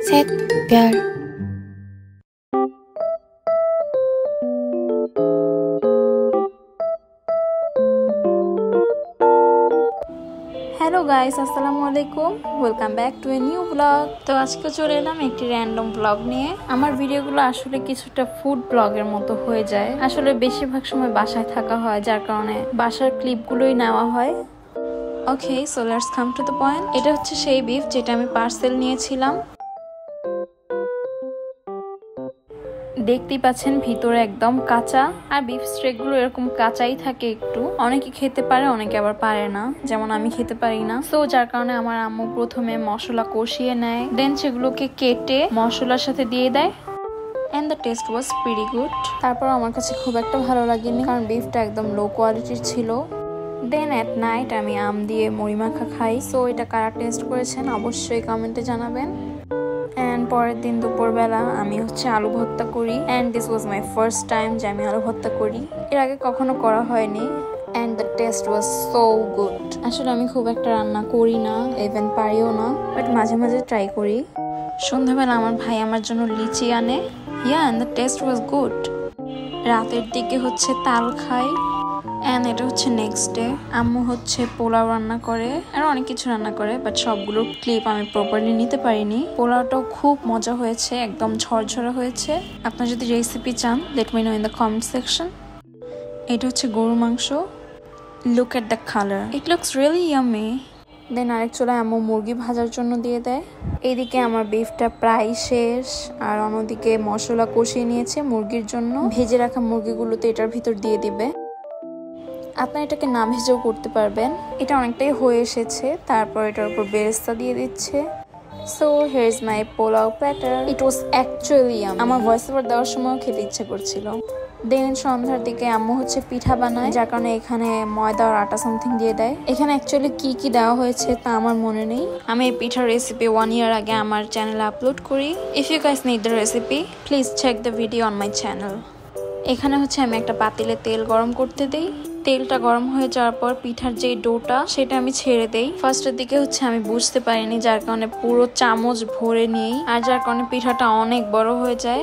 샛별 hello guys, আসসালামু আলাইকুম। Welcome back to a new blog. তো আজকে চলে এলাম একটি র্যান্ডম ব্লগ নিয়ে। আমার ভিডিওগুলো আসলে কিছুটা ফুড ব্লগের মতো হয়ে যায়। আসলে বেশিরভাগ সময় বাসায় থাকা হয়, যার কারণে বাসার ক্লিপগুলোই নেওয়া হয়। Okay, so let's come to the point. এটা হচ্ছে সেই বিফ যেটা আমি পার্সেল নিয়েছিলাম। দেখতেই পাচ্ছেন ভিতরে একদম কাঁচা, আর বিফ স্টেকগুলো এরকম কাঁচাই থাকে একটু। অনেকে খেতে পারে, অনেকে আবার পারে না, যেমন আমি খেতে পারি না। সো যার কারণে আমার আম্মু প্রথমে মশলা কষিয়ে নেয়, দেন সেগুলোকে কেটে মশলার সাথে দিয়ে দেয়। And the test was pretty good. তারপর আমার কাছে খুব একটা ভালো লাগেনি, কারণ বিফটা একদম লো কোয়ালিটির ছিল। দেন অ্যাট নাইট আমি আম দিয়ে মুড়ি মাখা খাই। সো এটা কারা টেস্ট করেছেন অবশ্যই কমেন্টে জানাবেন। অ্যান্ড পরের দিন দুপুরবেলা আমি আলু ভর্তা করি। And this was my first time যে আমি আলু ভর্তা করি, এর আগে কখনো করা হয়নি। And the test was so good. আসলে আমি খুব একটা রান্না করি না, ইভেন পারিও না, বাট মাঝে মাঝে ট্রাই করি। সন্ধ্যাবেলা আমার ভাই আমার জন্য লিচি আনে। And the test was good. রাতের দিকে তাল খাই। অ্যান্ড এটা নেক্সট ডে। আম্মু পোলাও রান্না করে, আর অনেক কিছু রান্না করে, বাট সবগুলোর ক্লিপ আমি প্রপারলি নিতে পারিনি। পোলাওটাও খুব মজা হয়েছে, একদম ঝরঝরা হয়েছে। আপনার যদি রেসিপি চান, let me know in the comment section. এটা গরুর মাংস। Look at the colour, it looks really yummy. Then আরেক চুলায় আম্মু মুরগি ভাজার জন্য দিয়ে দেয়। এইদিকে আমার বিফটা প্রায় শেষ, আর অন্যদিকে মশলা কষিয়ে নিয়েছে মুরগির জন্য। ভেজে রাখা মুরগিগুলোতে এটার ভিতর দিয়ে দিবে। আপনারা এটাকে না ভেজেও করতে পারবেন। এটা অনেকটাই হয়ে এসেছে, তারপর এটার উপর বেরেস্তা দিয়ে দিচ্ছে। So here is my pulao platter. It was actually আমার ভয়েস ওভার দেওয়ার সময়ও খেতে ইচ্ছে করছিল। দেন সন্ধ্যার দিকে আম্মু পিঠা বানায়, যার কারণে এখানে ময়দা আর আটা সামথিং দিয়ে দেয়। এখানে অ্যাকচুয়ালি কি দেওয়া হয়েছে তা আমার মনে নেই। আমি এই পিঠার রেসিপি 1 year আগে আমার চ্যানেলে আপলোড করি। If you guys need the recipe, please check the video on my channel. এখানে আমি একটা পাতিলে তেল গরম করতে দিই। তেলটা গরম হয়ে যাওয়ার পর পিঠার যে ডোটা সেটা আমি ছেড়ে দেই। ফার্স্টের দিকে আমি বুঝতে পারিনি, যার কারণে পুরো চামচ ভরে নেই, আর যার কারণে পিঠাটা অনেক বড় হয়ে যায়।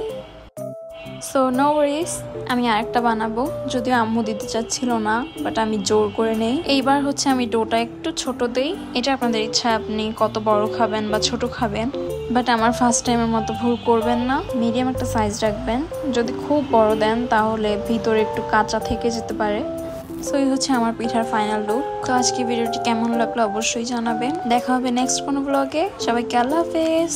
সো নো ওয়ারিস, আমি আরেকটা বানাবো, যদিও আম্মু দিতে চাচ্ছিল না, বাট আমি জোর করে নেই। এইবার আমি ডোটা একটু ছোট দেই। এটা আপনাদের ইচ্ছা, আপনি কত বড় খাবেন বা ছোট খাবেন, বাট আমার ফার্স্ট টাইমের মতো ভুল করবেন না। মিডিয়াম একটা সাইজ রাখবেন। যদি খুব বড় দেন তাহলে ভিতরে একটু কাঁচা থেকে যেতে পারে। সো এই আমার পিঠার ফাইনাল লুক। তো আজকে ভিডিওটি কেমন লাগলো অবশ্যই জানাবেন। দেখা হবে নেক্সট কোনো ব্লগে। সবাইকে আল্লাহ হাফেজ।